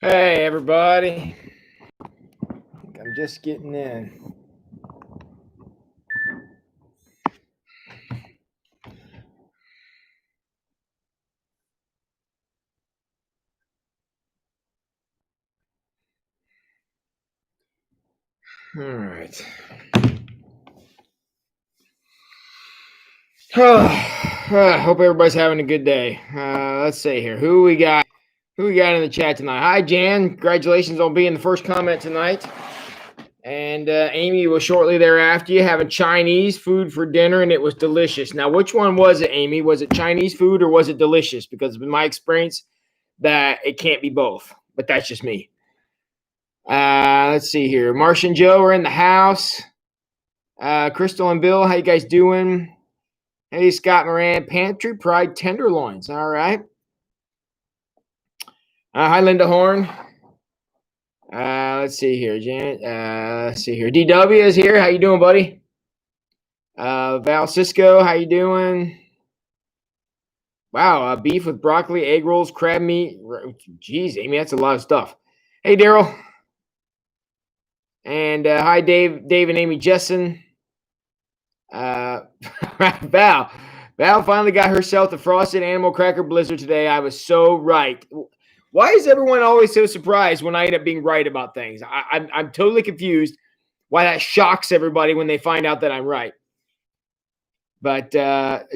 Hey, everybody. I'm just getting in. All right. Hope everybody's having a good day. Let's see here. Who we got? Who we got in the chat tonight? Hi, Jan. Congratulations on being the first comment tonight. And Amy was shortly thereafter. You having Chinese food for dinner, and it was delicious. Now, which one was it, Amy? Was it Chinese food or was it delicious? Because in my experience, that it can't be both. But that's just me. Let's see here. Marsh and Joe are in the house. Crystal and Bill, how you guys doing? Hey, Scott Moran, Pantry Pride Tenderloins. All right. Hi, Linda Horn. Let's see here, Janet. Let's see here. DW is here. How you doing, buddy? Val Cisco, how you doing? Wow, beef with broccoli, egg rolls, crab meat. Jeez, Amy, that's a lot of stuff. Hey, Daryl. And hi, Dave and Amy Jessen. Val finally got herself the Frosted Animal Cracker Blizzard today. I was so right. Why is everyone always so surprised when I end up being right about things? I'm totally confused why that shocks everybody when they find out that I'm right. But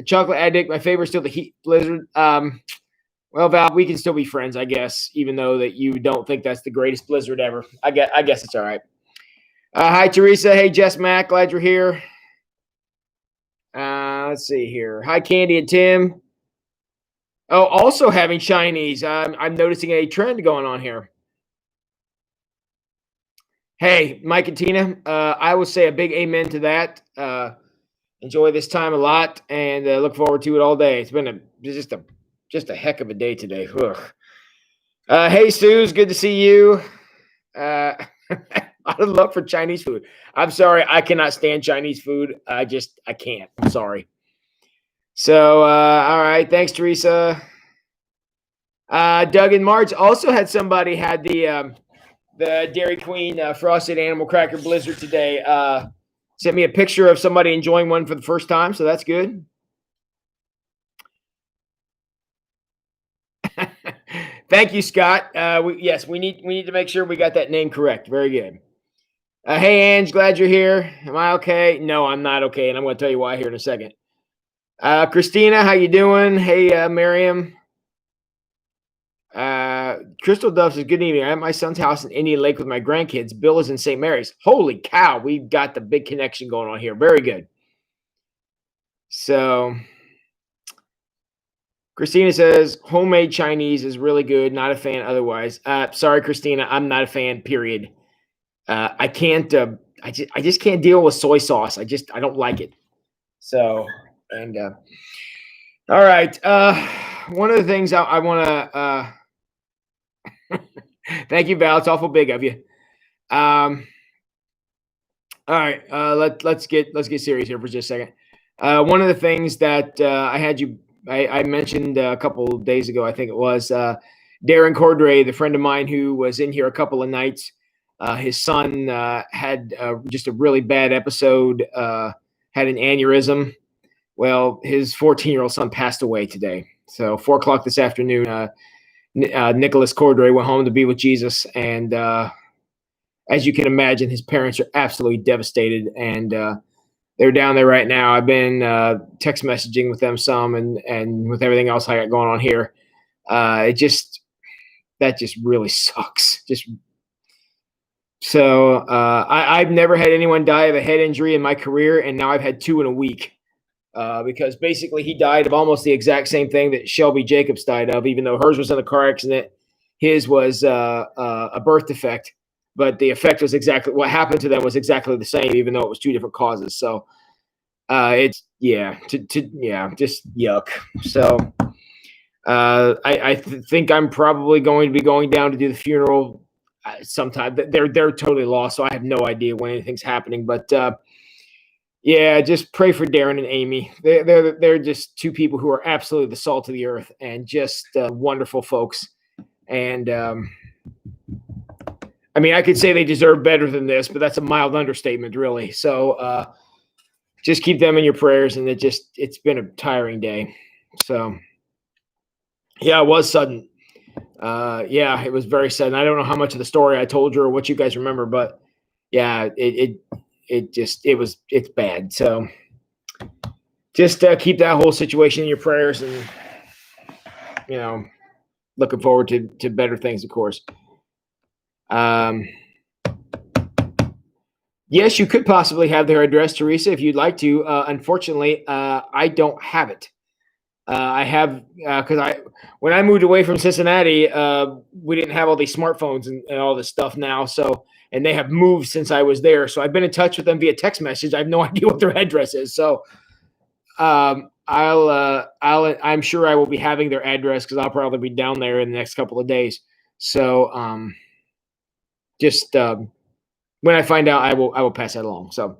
Chocolate Addict, my favorite, still the Heat Blizzard. Well, Val, we can still be friends, I guess, even though that you don't think that's the greatest Blizzard ever. I guess it's all right. Hi, Teresa. Hey, Jess Mack. Glad you're here. Let's see here. Hi, Candy and Tim. Oh, also having Chinese. I'm noticing a trend going on here. Hey, Mike and Tina, I will say a big amen to that. Enjoy this time a lot and look forward to it all day. It's been just a heck of a day today. Hey, Suze, good to see you. A lot of love for Chinese food. I'm sorry, I cannot stand Chinese food. I can't. I'm sorry. So, all right. Thanks, Teresa. Doug and Marge also had somebody had the Dairy Queen Frosted Animal Cracker Blizzard today. Sent me a picture of somebody enjoying one for the first time, so that's good. Thank you, Scott. We need to make sure we got that name correct. Very good. Hey, Ange, glad you're here. Am I okay? No, I'm not okay, and I'm going to tell you why here in a second. Christina, how you doing? Hey, Miriam. Crystal Dove says, good evening. I'm at my son's house in Indian Lake with my grandkids. Bill is in St. Mary's. Holy cow, we've got the big connection going on here. Very good. So, Christina says, homemade Chinese is really good. Not a fan otherwise. Sorry, Christina, I'm not a fan, period. I can't, I just can't deal with soy sauce. I don't like it. So, and, all right. One of the things I want to, thank you, Val. It's awful big of you. All right. Let's get serious here for just a second. One of the things that I mentioned a couple of days ago, I think it was Darren Cordray, the friend of mine who was in here a couple of nights. His son had just a really bad episode, had an aneurysm. Well, his 14-year-old son passed away today. So 4:00 this afternoon, Nicholas Cordray went home to be with Jesus. And as you can imagine, his parents are absolutely devastated. And they're down there right now. I've been text messaging with them some, and with everything else I got going on here, that just really sucks. So I've never had anyone die of a head injury in my career, and now I've had 2 in a week. Because basically he died of almost the exact same thing that Shelby Jacobs died of, even though hers was in a car accident. His was a birth defect, but the effect was exactly what happened to them was exactly the same, even though it was 2 different causes. So it's just yuck. So I think I'm probably going to be going down to do the funeral sometime. They're totally lost, so I have no idea when anything's happening, but. Yeah, just pray for Darren and Amy. They're just 2 people who are absolutely the salt of the earth and just wonderful folks. And I mean, I could say they deserve better than this, but that's a mild understatement, really. So just keep them in your prayers. And it's been a tiring day. So yeah, it was sudden. Yeah, it was very sudden. I don't know how much of the story I told you or what you guys remember, but yeah, it's bad. So just keep that whole situation in your prayers, and looking forward to better things, of course. Yes, you could possibly have their address, Teresa, if you'd like to. Unfortunately, I don't have it. I have because when I moved away from Cincinnati, we didn't have all these smartphones and all this stuff now. So, and they have moved since I was there. So I've been in touch with them via text message. I have no idea what their address is. So I'm sure I will be having their address because I'll probably be down there in the next couple of days. So just when I find out, I will pass that along. So.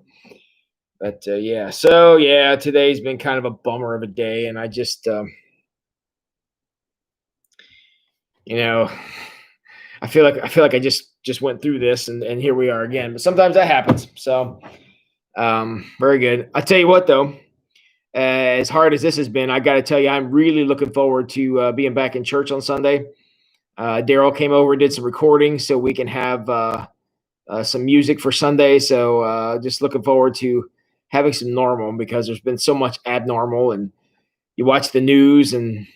But yeah, so yeah, today's been kind of a bummer of a day, and I just, I feel like I just went through this, and here we are again. But sometimes that happens. So, very good. I tell you what, though, as hard as this has been, I got to tell you, I'm really looking forward to being back in church on Sunday. Daryl came over, did some recording, so we can have some music for Sunday. So just looking forward to having some normal, because there's been so much abnormal, and you watch the news and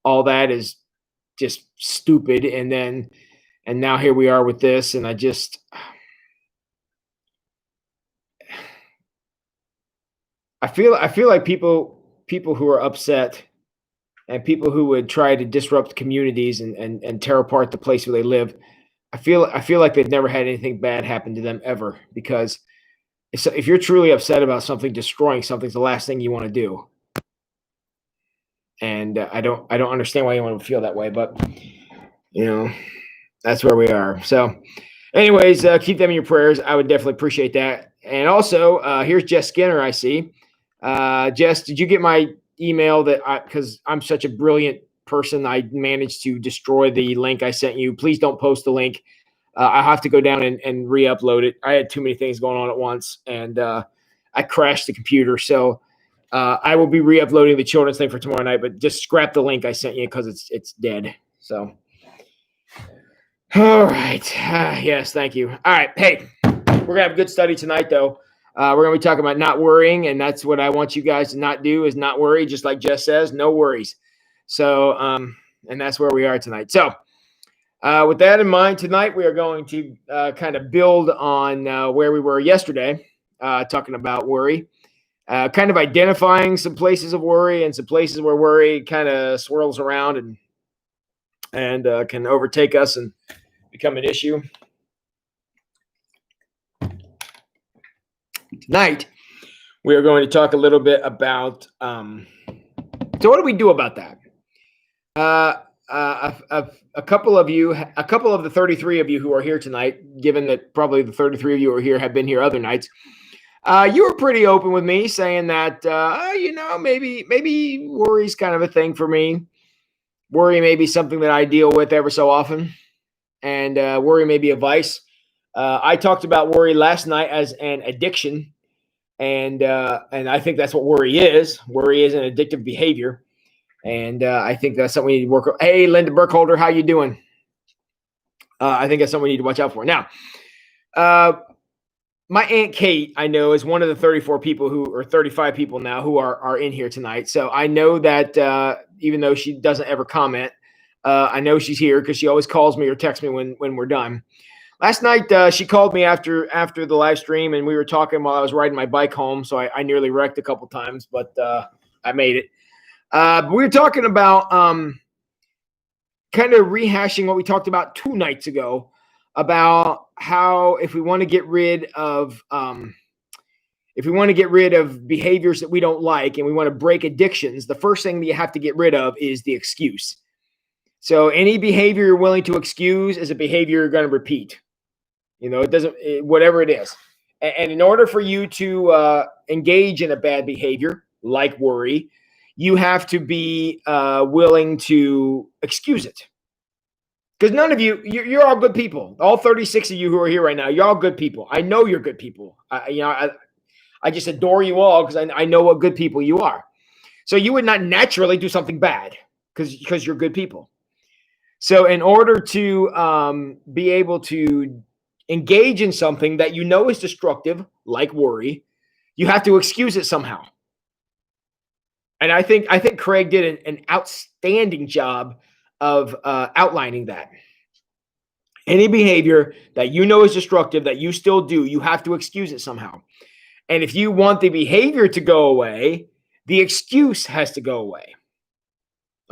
all that is just stupid. And now here we are with this. And I feel like people who are upset and people who would try to disrupt communities and tear apart the place where they live, I feel like they've never had anything bad happen to them ever, because if you're truly upset about something, destroying something's the last thing you want to do. And I don't understand why anyone would feel that way, but that's where we are. So, anyways, keep them in your prayers. I would definitely appreciate that. And also, here's Jess Skinner. I see. Jess, did you get my email because I'm such a brilliant person, I managed to destroy the link I sent you. Please don't post the link. I have to go down and re-upload it. I had too many things going on at once, and I crashed the computer. So I will be re-uploading the children's thing for tomorrow night, but just scrap the link I sent you because it's dead. So, all right. Yes, thank you. All right. Hey, we're going to have a good study tonight, though. We're going to be talking about not worrying, and that's what I want you guys to not do, is not worry, just like Jess says, no worries. So, and that's where we are tonight. So, with that in mind, tonight we are going to kind of build on where we were yesterday, talking about worry, kind of identifying some places of worry and some places where worry kind of swirls around and can overtake us and become an issue. Tonight, we are going to talk a little bit about, so what do we do about that? A couple of the 33 of you who are here tonight, given that probably the 33 of you who are here have been here other nights, you were pretty open with me, saying that, maybe worry's kind of a thing for me. Worry may be something that I deal with ever so often, and worry may be a vice. I talked about worry last night as an addiction, and I think that's what worry is. Worry is an addictive behavior. And I think that's something we need to work on. Hey, Linda Burkholder, how you doing? I think that's something we need to watch out for. Now, my Aunt Kate, I know, is one of the 34 people or 35 people now who are in here tonight. So I know that even though she doesn't ever comment, I know she's here because she always calls me or texts me when we're done. Last night, she called me after the live stream, and we were talking while I was riding my bike home. So I nearly wrecked a couple times, but I made it. We were talking about kind of rehashing what we talked about 2 nights ago about how if we want to get rid of behaviors that we don't like and we want to break addictions, the first thing that you have to get rid of is the excuse. So any behavior you're willing to excuse is a behavior you're going to repeat. Whatever it is. And in order for you to engage in a bad behavior like worry, you have to be willing to excuse it. Because none of you're all good people. All 36 of you who are here right now, you're all good people. I know you're good people. I just adore you all because I know what good people you are. So you would not naturally do something bad because you're good people. So in order to be able to engage in something that you know is destructive, like worry, you have to excuse it somehow. And I think Craig did an outstanding job of outlining that. Any behavior that you know is destructive that you still do, you have to excuse it somehow. And if you want the behavior to go away, the excuse has to go away.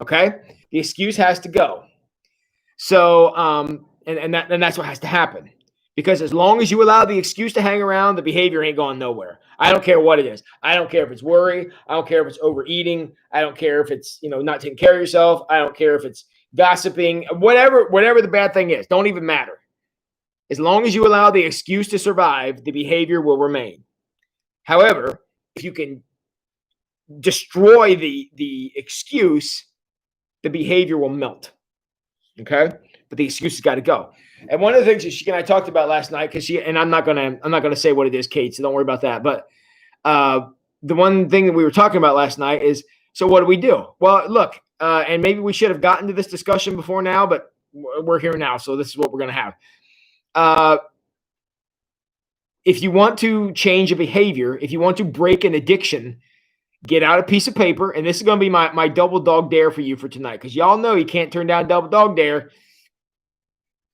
Okay? The excuse has to go. So, and that's what has to happen. Because as long as you allow the excuse to hang around, the behavior ain't going nowhere. I don't care what it is. I don't care if it's worry. I don't care if it's overeating. I don't care if it's, not taking care of yourself. I don't care if it's gossiping, whatever the bad thing is. Don't even matter. As long as you allow the excuse to survive, the behavior will remain. However, if you can destroy the excuse, the behavior will melt. Okay? But the excuse has got to go. And one of the things that she and I talked about last night, because I'm not gonna say what it is, Kate, so don't worry about that. But the one thing that we were talking about last night is, so what do we do? Well, look, and maybe we should have gotten to this discussion before now, but we're here now, so this is what we're gonna have. If you want to change a behavior, if you want to break an addiction, get out a piece of paper, and this is going to be my double dog dare for you for tonight, because y'all know you can't turn down double dog dare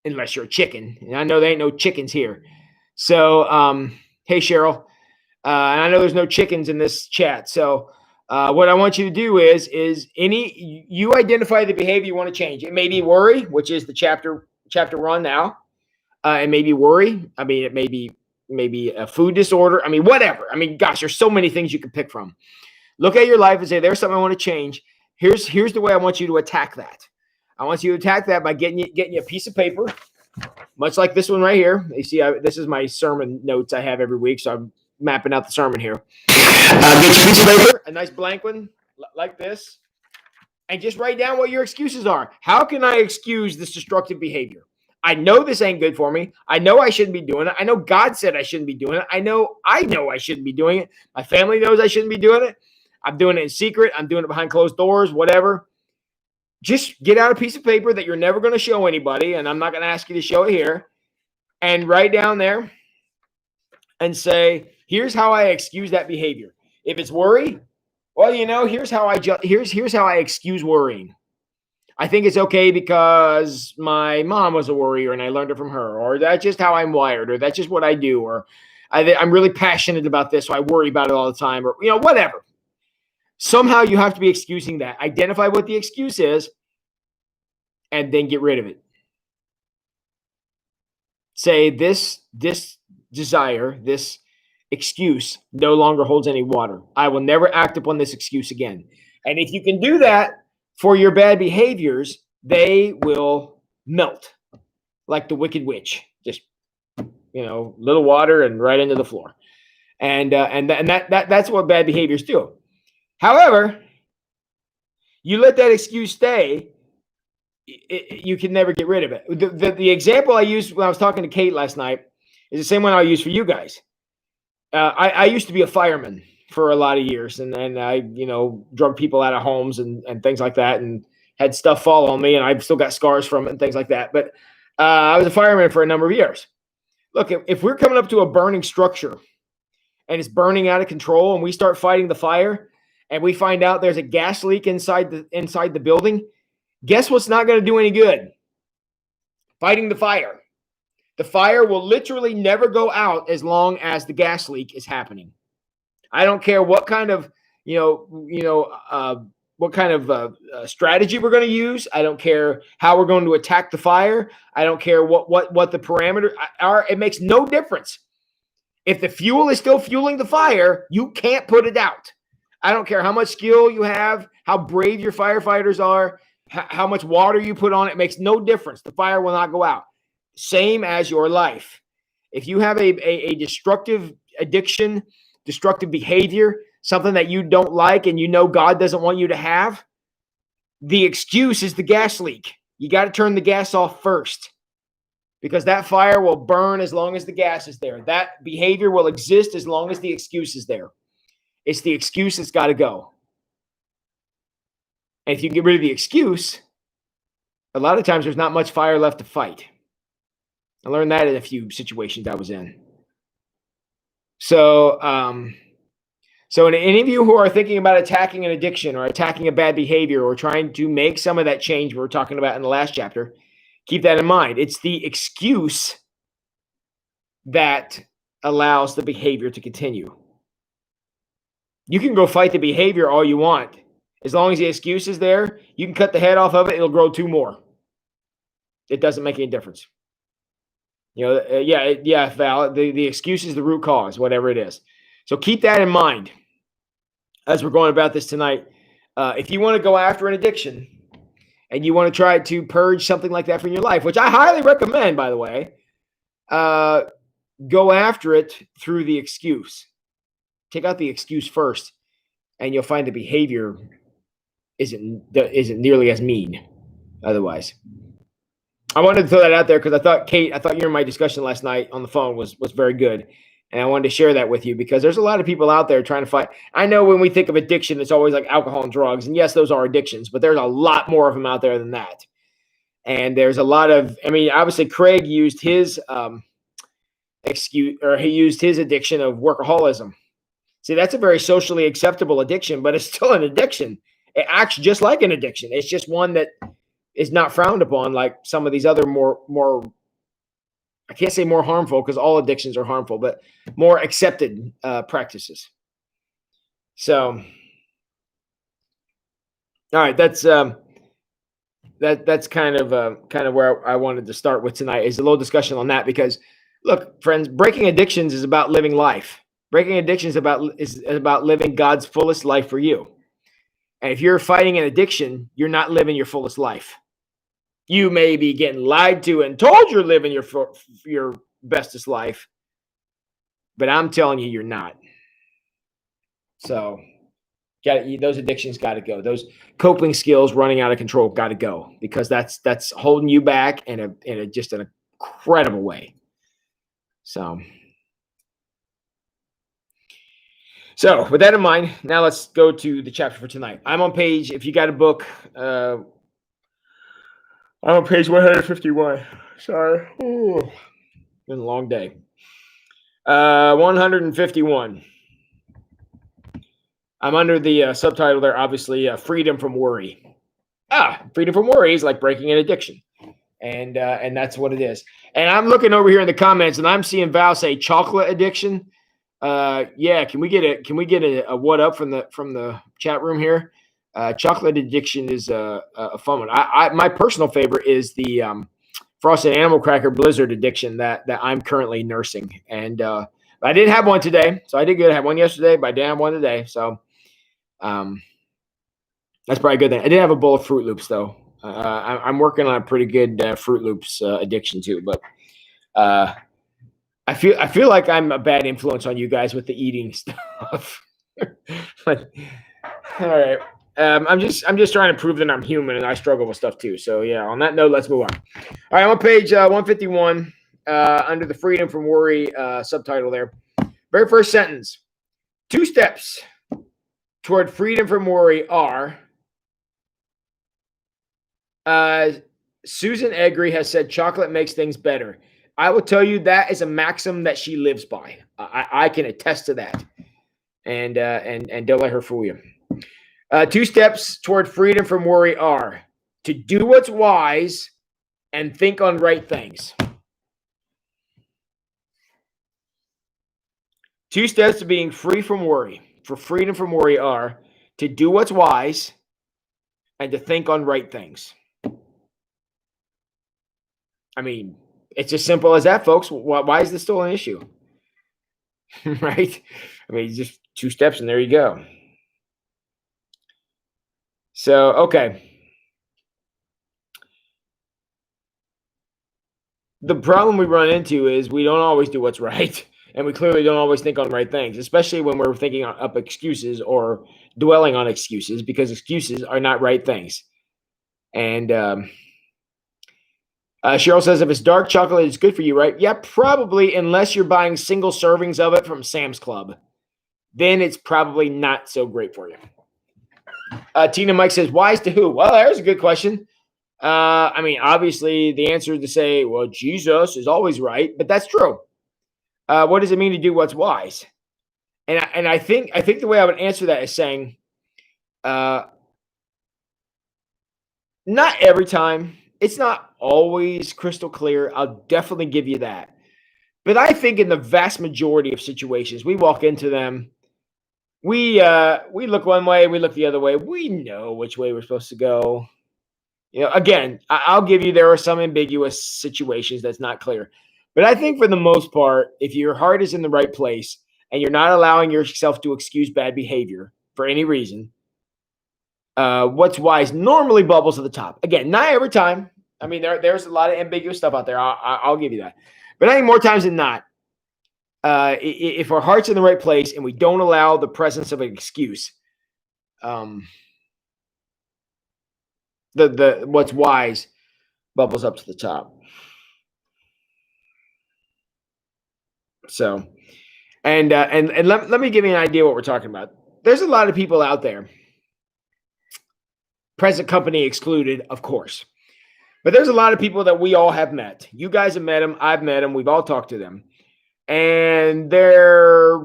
unless you're a chicken, and I know there ain't no chickens here. So, hey, Cheryl, and I know there's no chickens in this chat. So, what I want you to do is you identify the behavior you want to change. It may be worry, which is the chapter we're on now. It may be worry. I mean, it may be maybe a food disorder. I mean, whatever. I mean, gosh, there's so many things you can pick from. Look at your life and say, there's something I want to change. Here's the way I want you to attack that. I want you to attack that by getting you a piece of paper, much like this one right here. You see, this is my sermon notes I have every week, so I'm mapping out the sermon here. Get your piece of paper, a nice blank one like this, and just write down what your excuses are. How can I excuse this destructive behavior? I know this ain't good for me. I know I shouldn't be doing it. I know God said I shouldn't be doing it. I know I shouldn't be doing it. My family knows I shouldn't be doing it. I'm doing it in secret. I'm doing it behind closed doors, whatever. Just get out a piece of paper that you're never going to show anybody, and I'm not going to ask you to show it here, and write down there and say, here's how I excuse that behavior. If it's worry, well, here's how I excuse worrying. I think it's okay because my mom was a worrier and I learned it from her, or that's just how I'm wired, or that's just what I do, or I'm really passionate about this, so I worry about it all the time, or whatever. Somehow you have to be excusing that. Identify what the excuse is and then get rid of it. Say this desire, this excuse no longer holds any water. I will never act upon this excuse again. And if you can do that for your bad behaviors, they will melt like the Wicked Witch. Just, little water and right into the floor. And that's what bad behaviors do. However, you let that excuse stay, you can never get rid of it. The example I used when I was talking to Kate last night is the same one I'll use for you guys. I used to be a fireman for a lot of years, and I, drug people out of homes and things like that, and had stuff fall on me, and I've still got scars from it and things like that. But I was a fireman for a number of years. Look, if we're coming up to a burning structure and it's burning out of control, and we start fighting the fire, and we find out there's a gas leak inside the building, guess what's not going to do any good? Fighting the fire. The fire will literally never go out as long as the gas leak is happening. I don't care what kind of, strategy we're going to use. I don't care how we're going to attack the fire. I don't care what the parameters are. It makes no difference. If the fuel is still fueling the fire, you can't put it out. I don't care how much skill you have, how brave your firefighters are, how much water you put on it. It makes no difference. The fire will not go out. Same as your life. If you have a destructive addiction, destructive behavior, something that you don't like and God doesn't want you to have, the excuse is the gas leak. You got to turn the gas off first, because that fire will burn as long as the gas is there. That behavior will exist as long as the excuse is there. It's the excuse that's got to go. And if you get rid of the excuse, a lot of times there's not much fire left to fight. I learned that in a few situations I was in. So any of you who are thinking about attacking an addiction or attacking a bad behavior or trying to make some of that change we were talking about in the last chapter, keep that in mind. It's the excuse that allows the behavior to continue. You can go fight the behavior all you want. As long as the excuse is there, you can cut the head off of it. It'll grow 2 more. It doesn't make any difference. Val, the excuse is the root cause, whatever it is. So keep that in mind as we're going about this tonight. If you want to go after an addiction and you want to try to purge something like that from your life, which I highly recommend, by the way, go after it through the excuse. Take out the excuse first, and you'll find the behavior isn't nearly as mean otherwise. I wanted to throw that out there because I thought, Kate, you and my discussion last night on the phone was very good. And I wanted to share that with you because there's a lot of people out there trying to fight. I know when we think of addiction, it's always like alcohol and drugs. And yes, those are addictions, but there's a lot more of them out there than that. And there's a lot of, obviously Craig used his excuse, or he used his addiction of workaholism. See, that's a very socially acceptable addiction, but it's still an addiction. It acts just like an addiction. It's just one that is not frowned upon like some of these other more I can't say more harmful because all addictions are harmful, but more accepted practices. So, all right, that's kind of where I wanted to start with tonight is a little discussion on that because, look, friends, breaking addictions is about living life. Breaking addictions is about living God's fullest life for you. And if you're fighting an addiction, you're not living your fullest life. You may be getting lied to and told you're living your bestest life, but I'm telling you, you're not. So, those addictions got to go. Those coping skills running out of control got to go because that's holding you back in just an incredible way. So, with that in mind, now let's go to the chapter for tonight. I'm on page. If you got a book. I'm on page 151. Sorry. Ooh. Been a long day. 151. I'm under the subtitle there, obviously, Freedom from Worry. Freedom from Worry is like breaking an addiction. And that's what it is. And I'm looking over here in the comments, and I'm seeing Val say chocolate addiction. Yeah, can we get a what up from the chat room here? Chocolate addiction is a fun one. My personal favorite is the frosted animal cracker blizzard addiction that I'm currently nursing. And I didn't have one today, so I did good. I had one yesterday, but I didn't have one today. So that's probably a good thing. I did have a bowl of Fruit Loops though. I'm working on a pretty good Fruit Loops addiction too. But I feel like I'm a bad influence on you guys with the eating stuff. But, all right. I'm just trying to prove that I'm human and I struggle with stuff too. So yeah, on that note, let's move on. All right, I'm on page 151 under the Freedom from Worry subtitle there. Very first sentence. 2 steps toward freedom from worry are, Susan Eggery has said chocolate makes things better. I will tell you that is a maxim that she lives by. I can attest to that. And don't let her fool you. 2 steps toward freedom from worry are to do what's wise and think on right things. 2 steps to being free from worry, for freedom from worry, are to do what's wise and to think on right things. It's as simple as that, folks. Why is this still an issue? Right? Just 2 steps and there you go. So, okay. The problem we run into is we don't always do what's right, and we clearly don't always think on right things, especially when we're thinking up excuses or dwelling on excuses, because excuses are not right things. And Cheryl says, if it's dark chocolate, it's good for you, right? Yeah, probably, unless you're buying single servings of it from Sam's Club. Then it's probably not so great for you. Tina Mike says, wise to who? Well, there's a good question. I mean, obviously, the answer is to say, well, Jesus is always right, but that's true. What does it mean to do what's wise? And I think the way I would answer that is saying, not every time. It's not always crystal clear. I'll definitely give you that. But I think in the vast majority of situations, we walk into them, we look one way, we look the other way. We know which way we're supposed to go. Again, I'll give you there are some ambiguous situations that's not clear. But I think for the most part, if your heart is in the right place and you're not allowing yourself to excuse bad behavior for any reason, what's wise normally bubbles to the top. Again, not every time. I mean, there's a lot of ambiguous stuff out there. I'll give you that. But I think more times than not, if our heart's in the right place and we don't allow the presence of an excuse, the what's wise bubbles up to the top. So, and let me give you an idea what we're talking about. There's a lot of people out there, present company excluded, of course. But there's a lot of people that we all have met. You guys have met them. I've met them. We've all talked to them. And they're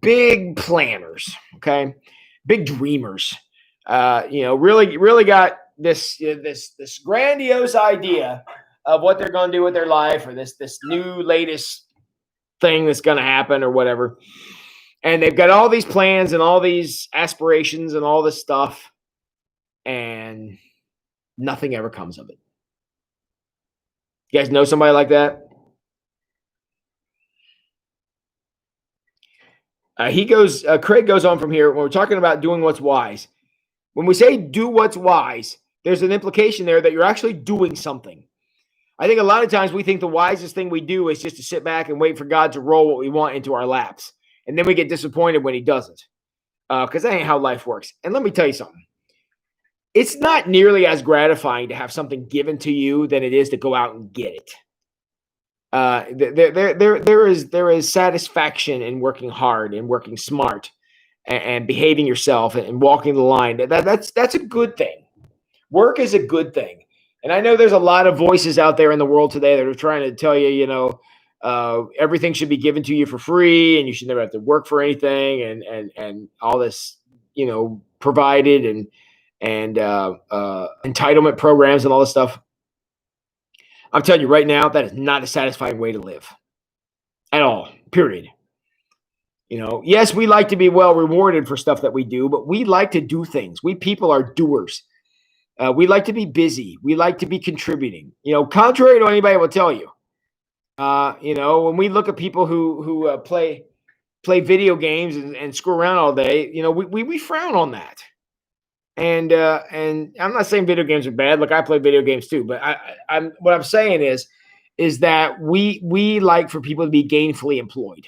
big planners, okay? Big dreamers. Really got this grandiose idea of what they're going to do with their life, or this new latest thing that's going to happen or whatever. And they've got all these plans and all these aspirations and all this stuff, and nothing ever comes of it. You guys know somebody like that? Craig goes on from here. When we're talking about doing what's wise, when we say do what's wise, there's an implication there that you're actually doing something. I think a lot of times we think the wisest thing we do is just to sit back and wait for God to roll what we want into our laps. And then we get disappointed when he doesn't, because that ain't how life works. And let me tell you something. It's not nearly as gratifying to have something given to you than it is to go out and get it. There is satisfaction in working hard and working smart and behaving yourself and walking the line. That's a good thing. Work is a good thing. And I know there's a lot of voices out there in the world today that are trying to tell you, everything should be given to you for free and you should never have to work for anything and all this, provided and entitlement programs and all this stuff. I'm telling you right now, that is not a satisfying way to live at all, period. Yes, we like to be well rewarded for stuff that we do, but we like to do things. We people are doers. We like to be busy. We like to be contributing, contrary to anybody will tell you. When we look at people who play video games and screw around all day, we frown on that. And I'm not saying video games are bad. Look, I play video games too, but I'm what I'm saying is that we like for people to be gainfully employed.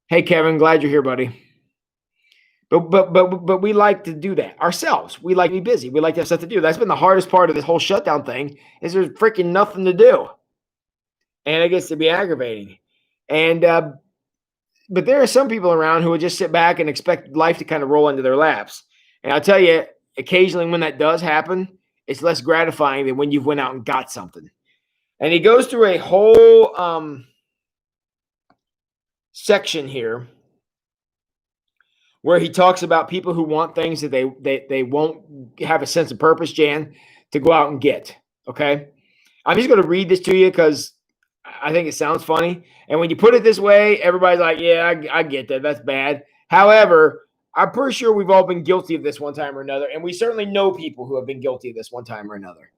Hey, Kevin, glad you're here, buddy. But we like to do that ourselves. We like to be busy. We like to have stuff to do. That's been the hardest part of this whole shutdown thing is there's freaking nothing to do, and it gets to be aggravating. And but there are some people around who would just sit back and expect life to kind of roll into their laps. And I'll tell you, occasionally when that does happen, it's less gratifying than when you've went out and got something. And he goes through a whole section here where he talks about people who want things that they won't have a sense of purpose, Jan, to go out and get. Okay? I'm just going to read this to you because I think it sounds funny. And when you put it this way, everybody's like, yeah, I get that. That's bad. However, I'm pretty sure we've all been guilty of this one time or another. And we certainly know people who have been guilty of this one time or another.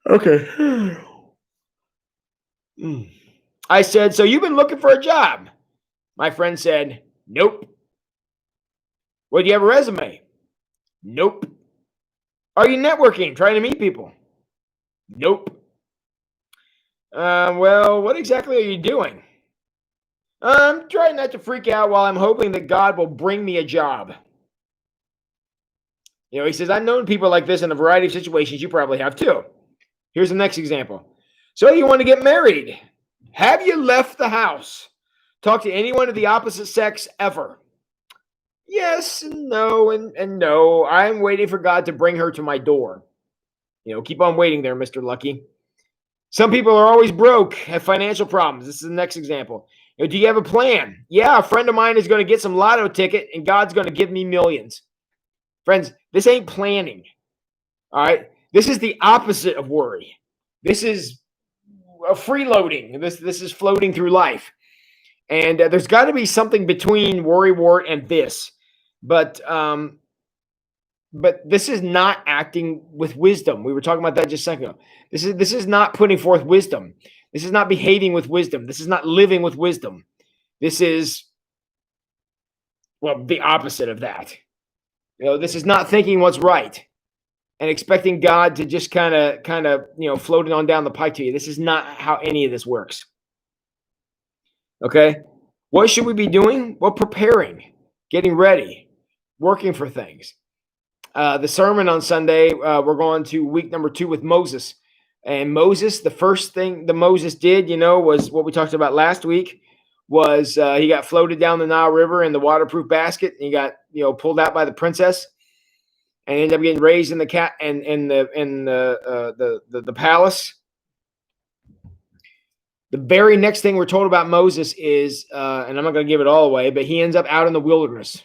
Okay. I said, so you've been looking for a job? My friend said, nope. Well, do you have a resume? Nope. Are you networking, trying to meet people? Nope. Well, what exactly are you doing? I'm trying not to freak out while I'm hoping that God will bring me a job. He says, I've known people like this in a variety of situations. You probably have too. Here's the next example. So you want to get married. Have you left the house? Talk to anyone of the opposite sex ever? Yes, and no, and no. I'm waiting for God to bring her to my door. Keep on waiting there, Mr. Lucky. Some people are always broke, have financial problems. This is the next example. Do you have a plan? Yeah, a friend of mine is going to get some lotto ticket and God's going to give me millions. Friends, this ain't planning. All right. This is the opposite of worry. This is a freeloading. This is floating through life. And there's got to be something between worrywart and this. But this is not acting with wisdom. We were talking about that just a second ago. This is not putting forth wisdom. This is not behaving with wisdom. This is not living with wisdom. This is, well, the opposite of that. This is not thinking what's right and expecting God to just kind of float it on down the pike to you. This is not how any of this works. Okay? What should we be doing? Well, preparing, getting ready, working for things. The sermon on Sunday, we're going to week number 2 with Moses. And Moses, the first thing that Moses did, was what we talked about last week, was he got floated down the Nile River in the waterproof basket. And he got, pulled out by the princess and ended up getting raised in the palace. The very next thing we're told about Moses is, and I'm not going to give it all away, but he ends up out in the wilderness.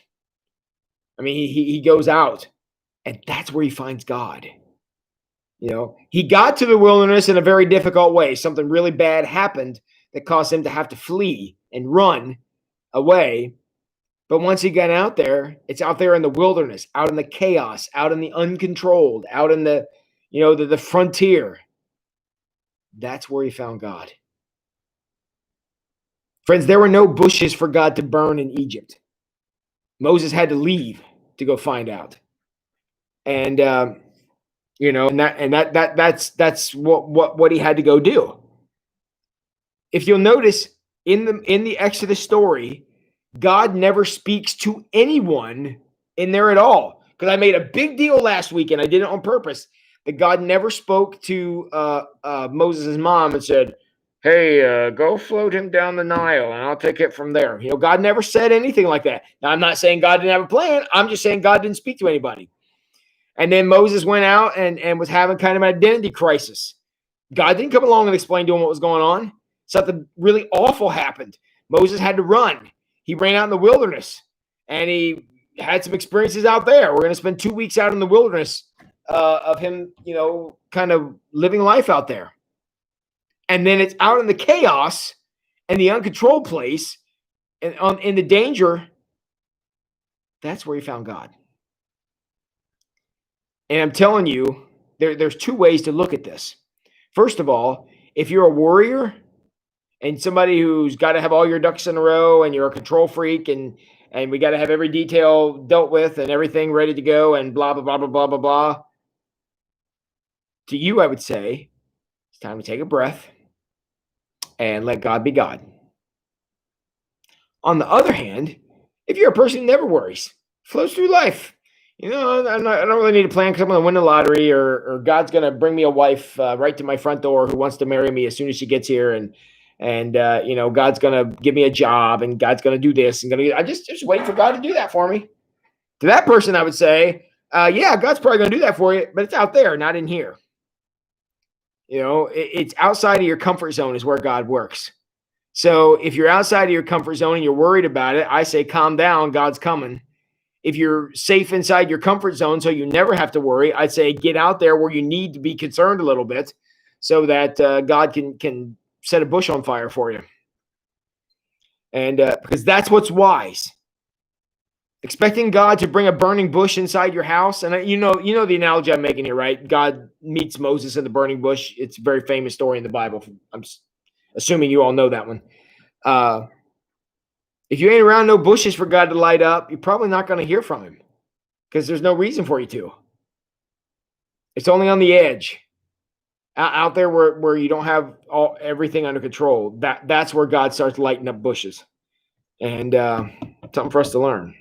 I mean, he goes out, and that's where he finds God. He got to the wilderness in a very difficult way. Something really bad happened that caused him to have to flee and run away. But once he got out there, it's out there in the wilderness, out in the chaos, out in the uncontrolled, out in the, the frontier. That's where he found God. Friends, there were no bushes for God to burn in Egypt. Moses had to leave to go find out. And that's what he had to go do. If you'll notice in the Exodus story, God never speaks to anyone in there at all. Because I made a big deal last week, and I did it on purpose, that God never spoke to Moses' mom and said, hey, go float him down the Nile, and I'll take it from there. God never said anything like that. Now, I'm not saying God didn't have a plan. I'm just saying God didn't speak to anybody. And then Moses went out and was having kind of an identity crisis. God didn't come along and explain to him what was going on. Something really awful happened. Moses had to run. He ran out in the wilderness, and he had some experiences out there. We're going to spend 2 weeks out in the wilderness of him, kind of living life out there. And then it's out in the chaos and the uncontrolled place and in the danger. That's where he found God. And I'm telling you, there's 2 ways to look at this. First of all, if you're a worrier and somebody who's got to have all your ducks in a row and you're a control freak and we got to have every detail dealt with and everything ready to go and blah, blah, blah, blah, blah, blah, blah. To you, I would say, it's time to take a breath and let God be God. On the other hand, if you're a person who never worries, flows through life, I don't really need a plan because I'm going to win the lottery or God's going to bring me a wife right to my front door who wants to marry me as soon as she gets here. And God's going to give me a job and God's going to do this. And I just wait for God to do that for me. To that person, I would say, yeah, God's probably going to do that for you, but it's out there, not in here. It's outside of your comfort zone is where God works. So if you're outside of your comfort zone and you're worried about it, I say, calm down, God's coming. If you're safe inside your comfort zone, so you never have to worry, I'd say get out there where you need to be concerned a little bit so that God can set a bush on fire for you. And because that's what's wise. Expecting God to bring a burning bush inside your house. And you know the analogy I'm making here, right? God meets Moses in the burning bush. It's a very famous story in the Bible. I'm assuming you all know that one. If you ain't around no bushes for God to light up, you're probably not going to hear from him because there's no reason for you to. It's only on the edge, out there where you don't have everything under control. That's where God starts lighting up bushes, and something for us to learn.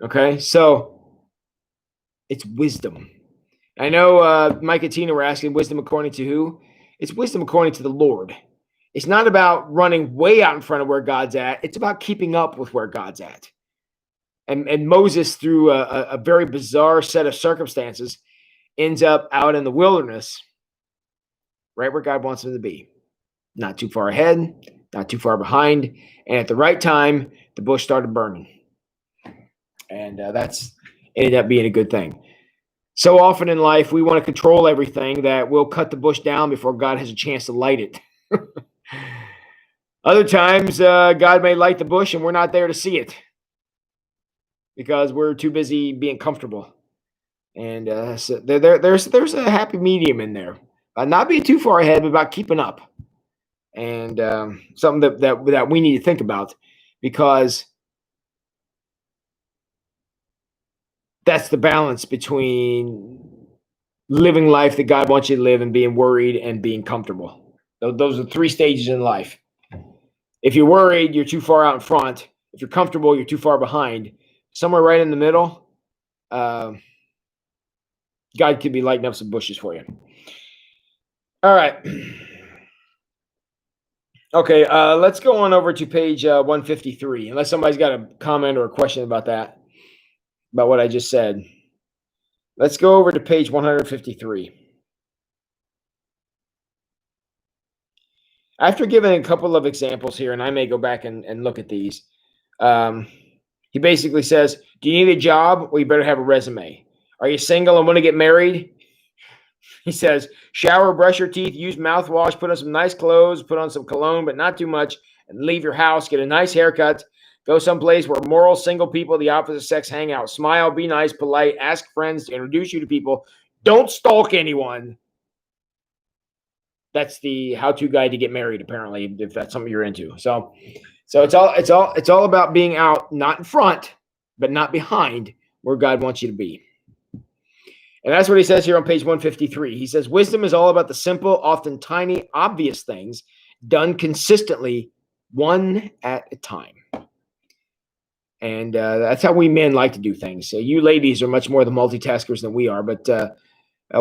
Okay, so it's wisdom. I know Mike and Tina were asking wisdom according to who? It's wisdom according to the Lord. It's not about running way out in front of where God's at. It's about keeping up with where God's at. And Moses, through a very bizarre set of circumstances, ends up out in the wilderness, right where God wants him to be. Not too far ahead, not too far behind. And at the right time, the bush started burning. And that's ended up being a good thing. So often in life, we want to control everything that we'll cut the bush down before God has a chance to light it. Other times, God may light the bush and we're not there to see it because we're too busy being comfortable. And so there's a happy medium in there. Not being too far ahead, but about keeping up. And something that we need to think about, because that's the balance between living life that God wants you to live and being worried and being comfortable. Those are 3 stages in life. If you're worried, you're too far out in front. If you're comfortable, you're too far behind. Somewhere right in the middle, God could be lighting up some bushes for you. All right. Okay, let's go on over to page 153, unless somebody's got a comment or a question about that, about what I just said. Let's go over to page 153. After giving a couple of examples here, and I may go back and look at these, he basically says, do you need a job? Well, you better have a resume. Are you single and want to get married? He says, shower, brush your teeth, use mouthwash, put on some nice clothes, put on some cologne, but not too much, and leave your house, get a nice haircut, go someplace where moral single people of the opposite sex hang out. Smile, be nice, polite, ask friends to introduce you to people. Don't stalk anyone. That's the how-to guide to get married, apparently, if that's something you're into. So it's all about being out, not in front, but not behind where God wants you to be. And that's what he says here on page 153. He says, wisdom is all about the simple, often tiny, obvious things done consistently, one at a time. And that's how we men like to do things. So you ladies are much more the multitaskers than we are, but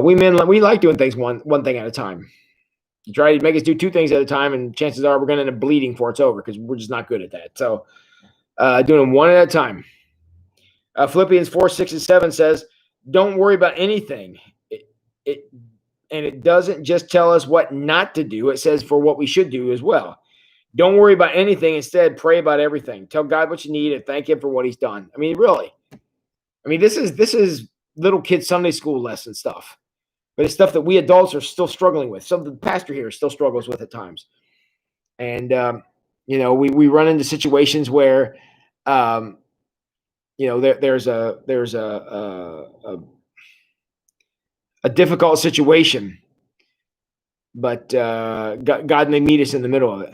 we men, we like doing things one thing at a time. You try to make us do 2 things at a time, and chances are we're going to end up bleeding before it's over because we're just not good at that. So doing them one at a time. Philippians 4, 6, and 7 says, don't worry about anything. And it doesn't just tell us what not to do. It says for what we should do as well. Don't worry about anything. Instead, pray about everything. Tell God what you need and thank him for what he's done. I mean, really. I mean, this is little kid Sunday school lesson stuff. But it's stuff that we adults are still struggling with. Some of the pastor here still struggles with at times. And, we run into situations where, there's a difficult situation, but God may meet us in the middle of it.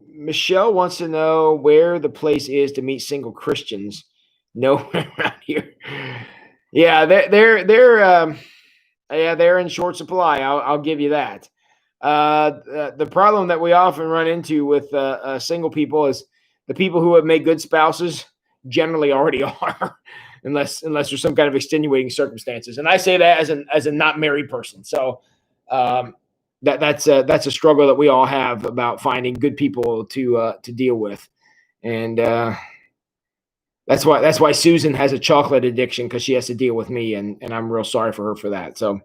Michelle wants to know where the place is to meet single Christians. Nowhere around here. Yeah, they're in short supply. I'll give you that. The problem that we often run into with single people is the people who have made good spouses generally already are, unless there's some kind of extenuating circumstances. And I say that as a not married person. So that's a struggle that we all have about finding good people to deal with, and that's why Susan has a chocolate addiction, because she has to deal with me, and I'm real sorry for her for that. So,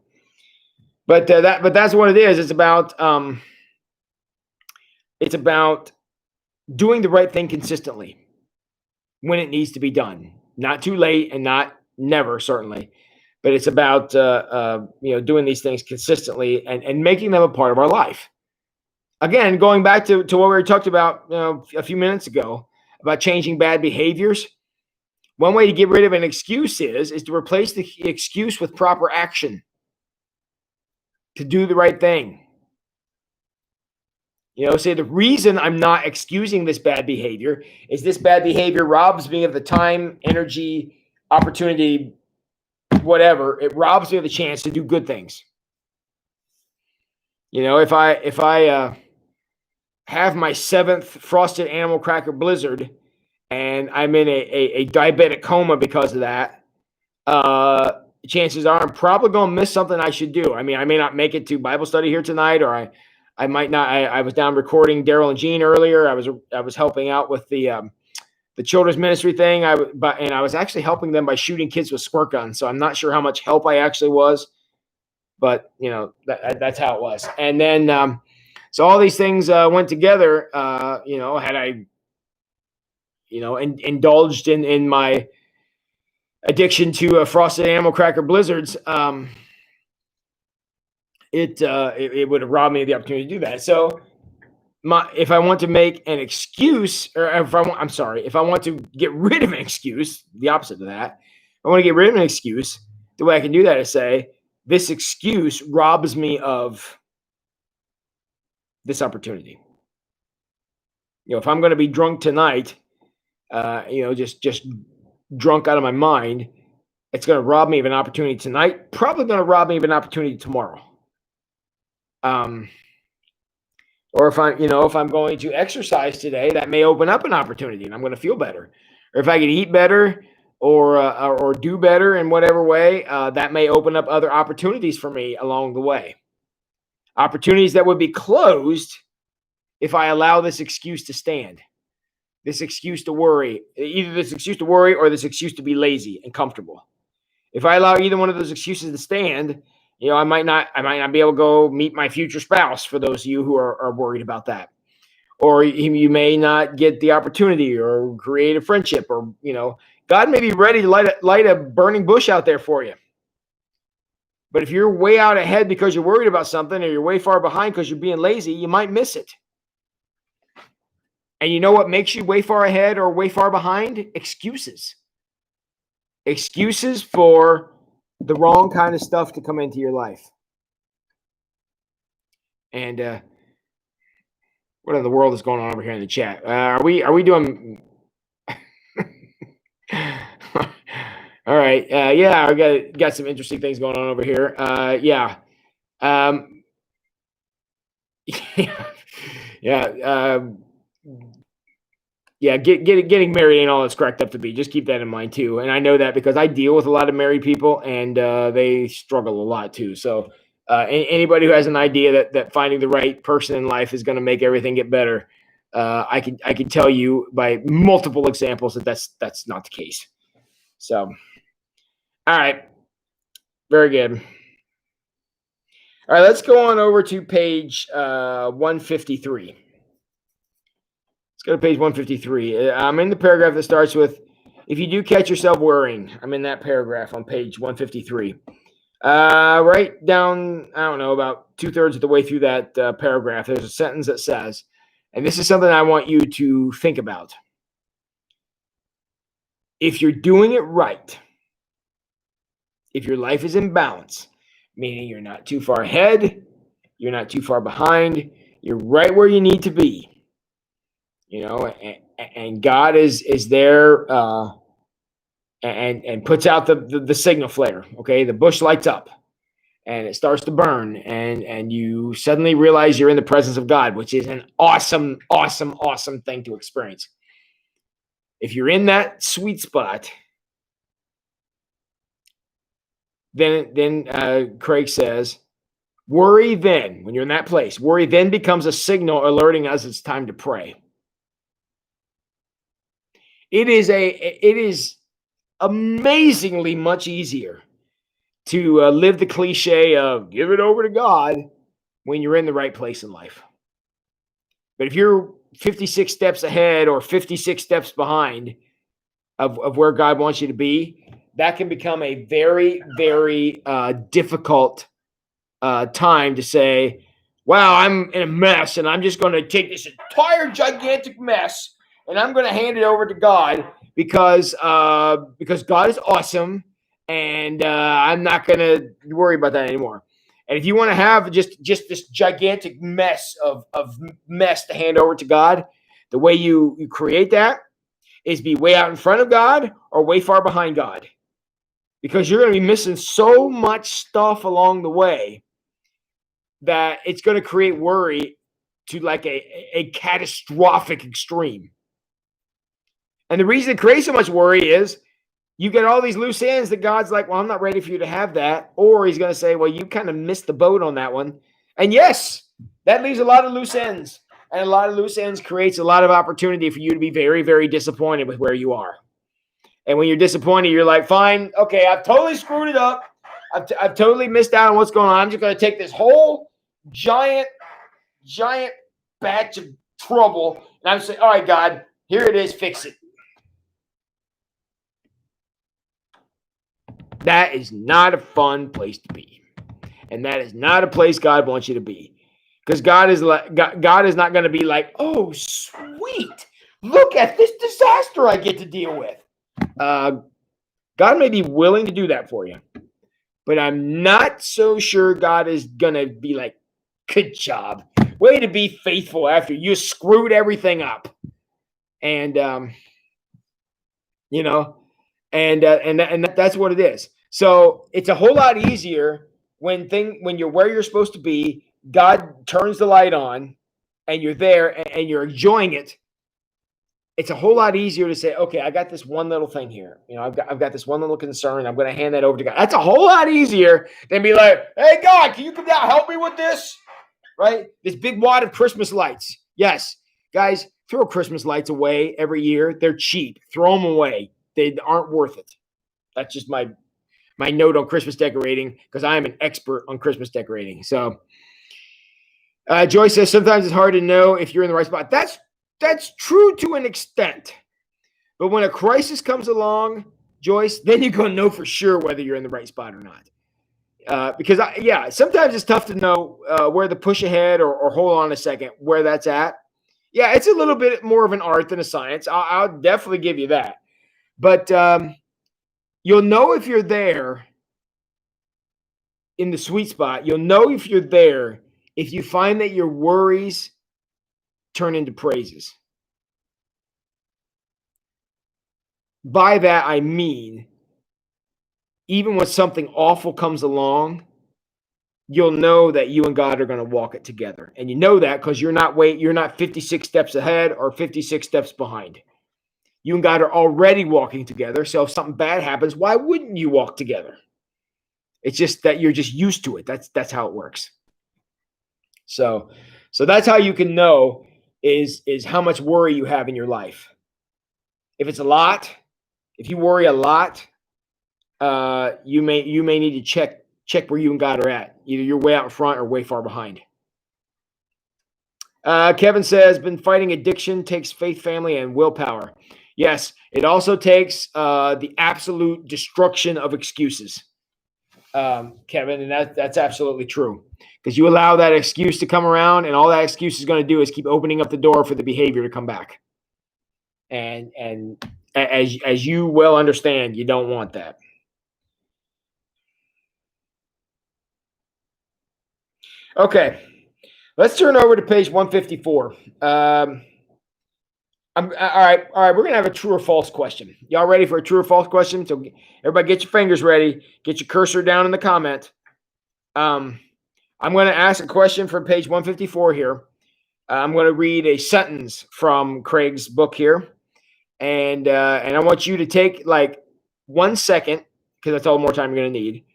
but that's what it is. It's about doing the right thing consistently when it needs to be done. Not too late and not never, certainly. But it's about doing these things consistently and making them a part of our life. Again, going back to what we talked about a few minutes ago about changing bad behaviors. One way to get rid of an excuse is to replace the excuse with proper action. To do the right thing. Say the reason I'm not excusing this bad behavior is this bad behavior robs me of the time, energy, opportunity, whatever. It robs me of the chance to do good things. If I have my 7th frosted animal cracker blizzard and I'm in a diabetic coma because of that, chances are I'm probably going to miss something I should do. I mean, I may not make it to Bible study here tonight, or I might not. I was down recording Daryl and Jean earlier. I was helping out with the children's ministry thing. And I was actually helping them by shooting kids with squirt guns. So I'm not sure how much help I actually was, but that's how it was. And then so all these things went together. Had I indulged in my addiction to frosted animal cracker blizzards, it would have robbed me of the opportunity to do that. So if I want to make an excuse, or if I want to get rid of an excuse, the opposite of that, I want to get rid of an excuse. The way I can do that is say, this excuse robs me of this opportunity. If I'm going to be drunk tonight, just drunk out of my mind, it's going to rob me of an opportunity tonight. Probably going to rob me of an opportunity tomorrow. Or if I'm going to exercise today, that may open up an opportunity, and I'm going to feel better. Or if I could eat better, or do better in whatever way, that may open up other opportunities for me along the way. Opportunities that would be closed if I allow this excuse to stand. This excuse to worry, either this excuse to worry or this excuse to be lazy and comfortable. If I allow either one of those excuses to stand, I might not be able to go meet my future spouse, for those of you who are worried about that. Or you may not get the opportunity or create a friendship, or, God may be ready to light a burning bush out there for you. But if you're way out ahead because you're worried about something, or you're way far behind because you're being lazy, you might miss it. And you know what makes you way far ahead or way far behind? Excuses. Excuses for the wrong kind of stuff to come into your life. And what in the world is going on over here in the chat? Are we doing? All right. Yeah, I got some interesting things going on over here. Yeah. Yeah. Yeah, getting married ain't all it's cracked up to be. Just keep that in mind too. And I know that because I deal with a lot of married people, and they struggle a lot too. So anybody who has an idea that finding the right person in life is going to make everything get better, I can tell you by multiple examples that that's not the case. So, all right, very good. All right, let's go on over to page 153. Let's go to page 153. I'm in the paragraph that starts with, if you do catch yourself worrying. I'm in that paragraph on page 153. Right down, I don't know, about 2/3 of the way through that paragraph, there's a sentence that says, and this is something I want you to think about. If you're doing it right, if your life is in balance, meaning you're not too far ahead, you're not too far behind, you're right where you need to be, and God is there, and puts out the signal flare. Okay, the bush lights up, and it starts to burn, and you suddenly realize you're in the presence of God, which is an awesome, awesome, awesome thing to experience. If you're in that sweet spot, then Craig says, worry then, when you're in that place, worry then becomes a signal alerting us it's time to pray. It is amazingly much easier to live the cliche of give it over to God when you're in the right place in life. But if you're 56 steps ahead or 56 steps behind of where God wants you to be, that can become a very, very difficult time to say, wow, I'm in a mess, and I'm just going to take this entire gigantic mess and I'm going to hand it over to God because God is awesome, and I'm not going to worry about that anymore. And if you want to have just this gigantic mess of mess to hand over to God, the way you create that is be way out in front of God or way far behind God, because you're going to be missing so much stuff along the way that it's going to create worry to like a catastrophic extreme. And the reason it creates so much worry is you get all these loose ends that God's like, well, I'm not ready for you to have that. Or he's going to say, well, you kind of missed the boat on that one. And yes, that leaves a lot of loose ends. And a lot of loose ends creates a lot of opportunity for you to be very, very disappointed with where you are. And when you're disappointed, you're like, fine, okay, I've totally screwed it up. I've totally missed out on what's going on. I'm just going to take this whole giant batch of trouble. And I'm saying, all right, God, here it is, fix it. That is not a fun place to be. And that is not a place God wants you to be. Because God is not going to be like, oh, sweet. Look at this disaster I get to deal with. God may be willing to do that for you. But I'm not so sure God is going to be like, good job. Way to be faithful after you screwed everything up. And, that's what it is. So it's a whole lot easier when you're where you're supposed to be, God turns the light on and you're there and you're enjoying it. It's a whole lot easier to say, okay, I got this one little thing here. I've got this one little concern. I'm going to hand that over to God. That's a whole lot easier than be like, hey, God, can you come down and help me with this? Right? This big wad of Christmas lights. Yes, guys, throw Christmas lights away every year. They're cheap. Throw them away. They aren't worth it. That's just my note on Christmas decorating because I am an expert on Christmas decorating. So Joyce says sometimes it's hard to know if you're in the right spot. That's true to an extent. But when a crisis comes along, Joyce, then you're going to know for sure whether you're in the right spot or not. Because, sometimes it's tough to know where the push ahead or hold on a second, where that's at. Yeah, it's a little bit more of an art than a science. I'll definitely give you that. But you'll know if you're there in the sweet spot. You'll know if you're there if you find that your worries turn into praises. By that, I mean, even when something awful comes along, you'll know that you and God are going to walk it together. And you know that because you're not 56 steps ahead or 56 steps behind. You and God are already walking together. So if something bad happens, why wouldn't you walk together? It's just that you're just used to it. That's how it works. So that's how you can know is how much worry you have in your life. If it's a lot, if you worry a lot, you may need to check where you and God are at. Either you're way out in front or way far behind. Kevin says, been fighting addiction, takes faith, family, and willpower. Yes, it also takes the absolute destruction of excuses, Kevin, and that's absolutely true. Because you allow that excuse to come around, and all that excuse is going to do is keep opening up the door for the behavior to come back. And as you well understand, you don't want that. Okay, let's turn over to page 154. All right. We're gonna have a true or false question. Y'all ready for a true or false question? So everybody, get your fingers ready. Get your cursor down in the comment. I'm going to ask a question from page 154 here. I'm going to read a sentence from Craig's book here, and I want you to take like 1 second because that's all the more time you're going to need.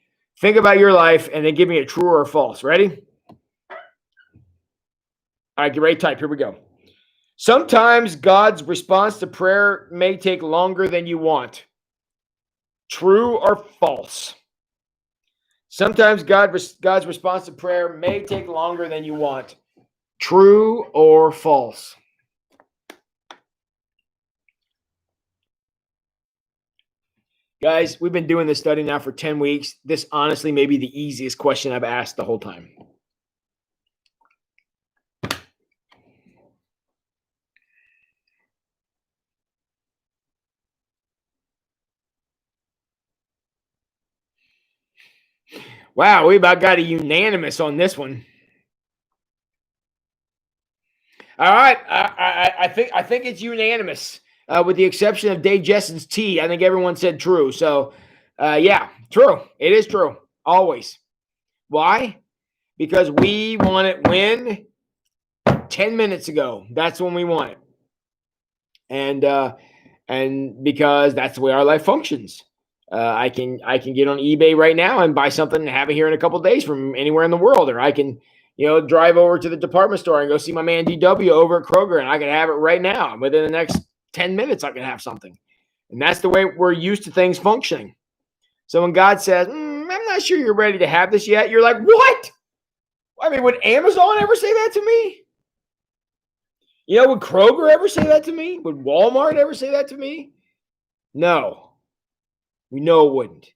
Think about your life and then give me a true or a false. Ready? All right, get ready to type. Here we go. Sometimes God's response to prayer may take longer than you want. True or false? Sometimes God's response to prayer may take longer than you want. True or false? Guys, we've been doing this study now for 10 weeks. This honestly may be the easiest question I've asked the whole time. Wow, we about got a unanimous on this one. All right, I think it's unanimous, with the exception of Dave Jessen's T. I think everyone said true. So, yeah, true. It is true always. Why? Because we want it when 10 minutes ago. That's when we want it. And and because that's the way our life functions. I can get on eBay right now and buy something and have it here in a couple of days from anywhere in the world, or I can, drive over to the department store and go see my man DW over at Kroger, and I can have it right now. Within the next 10 minutes, I can have something, and that's the way we're used to things functioning. So when God says, "I'm not sure you're ready to have this yet," you're like, "What? I mean, would Amazon ever say that to me? Would Kroger ever say that to me? Would Walmart ever say that to me? No, we know it wouldn't.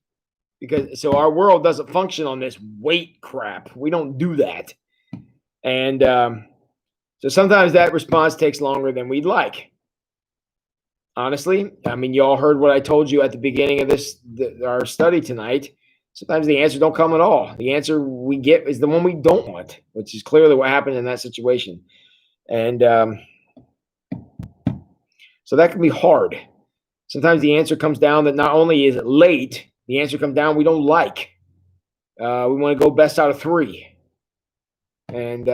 Because so our world doesn't function on this weight crap. We don't do that. And so sometimes that response takes longer than we'd like. Honestly, I mean, you all heard what I told you at the beginning of our study tonight. Sometimes the answer don't come at all. The answer we get is the one we don't want, which is clearly what happened in that situation. And so that can be hard. Sometimes the answer comes down that not only is it late, the answer comes down we don't like. We want to go best out of 3. And,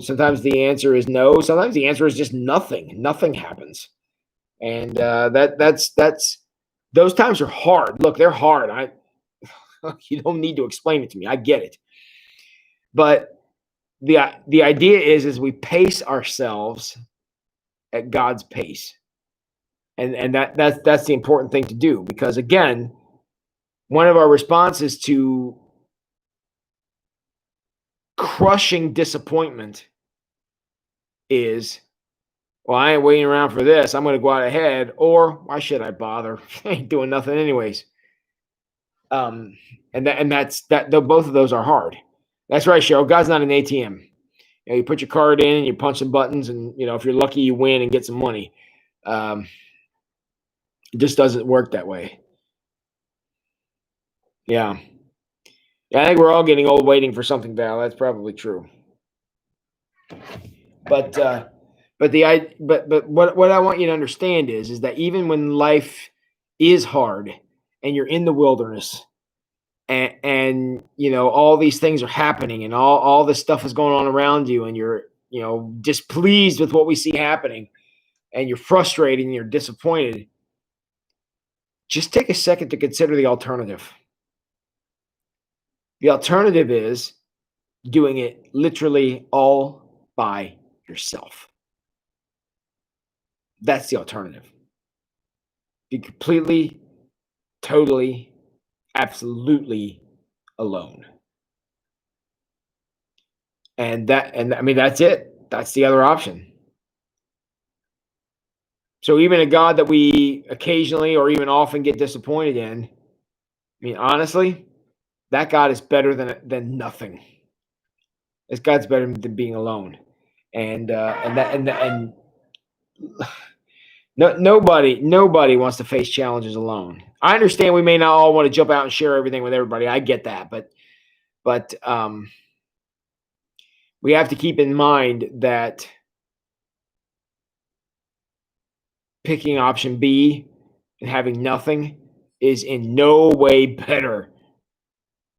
sometimes the answer is no. Sometimes the answer is just nothing. Nothing happens. And that's those times are hard. Look, they're hard. You don't need to explain it to me. I get it. But the idea is we pace ourselves at God's pace. And that's the important thing to do, because again, one of our responses to crushing disappointment is, well, I ain't waiting around for this. I'm going to go out ahead, or why should I bother? I ain't doing nothing anyways. And that's both of those are hard. That's right, Cheryl. God's not an ATM. You put your card in and you punch some buttons, and if you're lucky, you win and get some money. It just doesn't work that way. Yeah. I think we're all getting old waiting for something, Val. That's probably true. But what I want you to understand is that even when life is hard and you're in the wilderness and all these things are happening and all this stuff is going on around you, and you're displeased with what we see happening, and you're frustrated and you're disappointed, just take a second to consider the alternative. The alternative is doing it literally all by yourself. That's the alternative. Be completely, totally, absolutely alone. And I mean, that's it. That's the other option. So even a God that we occasionally or even often get disappointed in, I mean, honestly, that God is better than nothing. This God's better than being alone. And nobody wants to face challenges alone. I understand we may not all want to jump out and share everything with everybody. I get that, but we have to keep in mind that picking option B and having nothing is in no way better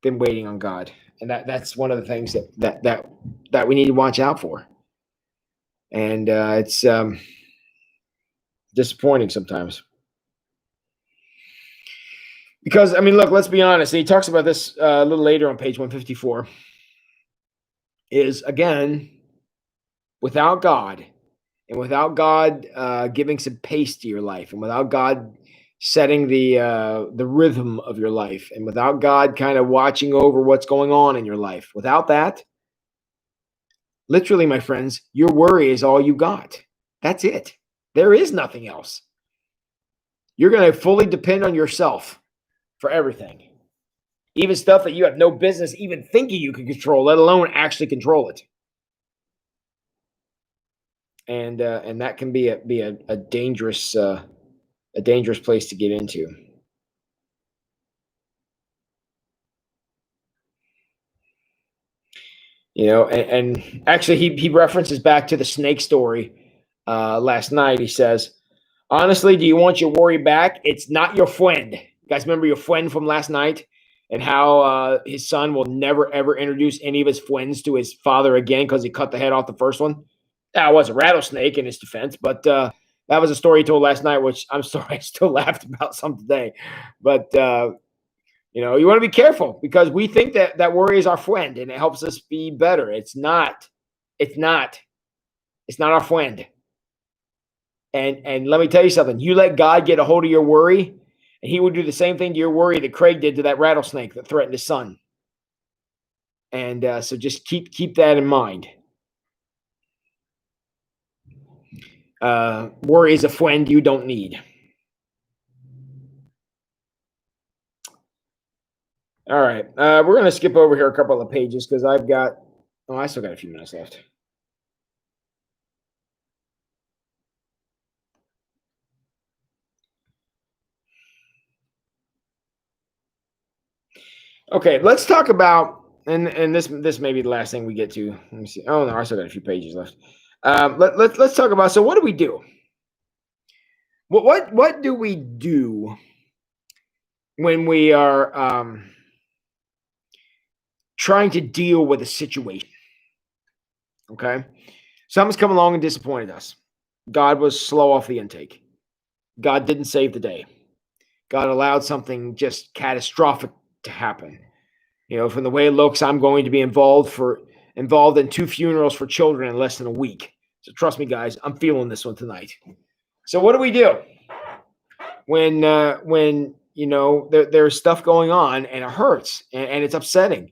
than waiting on God. And that's one of the things that we need to watch out for. And it's disappointing sometimes. Because, I mean, look, let's be honest. He talks about this a little later on page 154. Is, again, without God, and without God giving some pace to your life, and without God setting the rhythm of your life, and without God kind of watching over what's going on in your life, without that, literally, my friends, your worry is all you got. That's it. There is nothing else. You're going to fully depend on yourself for everything. Even stuff that you have no business even thinking you can control, let alone actually control it. And that can be a dangerous place to get into. And actually he references back to the snake story last night. He says, honestly, do you want your worry back? It's not your friend. You guys remember your friend from last night, and how his son will never, ever introduce any of his friends to his father again because he cut the head off the first one? That was a rattlesnake in his defense, but That was a story he told last night, which I'm sorry, I still laughed about some today. But you want to be careful because we think that worry is our friend and it helps us be better. It's not. It's not. It's not our friend. And let me tell you something. You let God get a hold of your worry, and He will do the same thing to your worry that Craig did to that rattlesnake that threatened his son. And so just keep that in mind. Worry is a friend you don't need. All right. We're going to skip over here a couple of pages because I still got a few minutes left. Okay, let's talk about, and this may be the last thing we get to. Let me see. Oh no, I still got a few pages left. Let's talk about. So, what do we do? What do we do when we are trying to deal with a situation? Okay, something's come along and disappointed us. God was slow off the intake. God didn't save the day. God allowed something just catastrophic to happen. From the way it looks, I'm going to be involved in 2 funerals for children in less than a week. So trust me, guys, I'm feeling this one tonight. So what do we do when there's stuff going on and it hurts and it's upsetting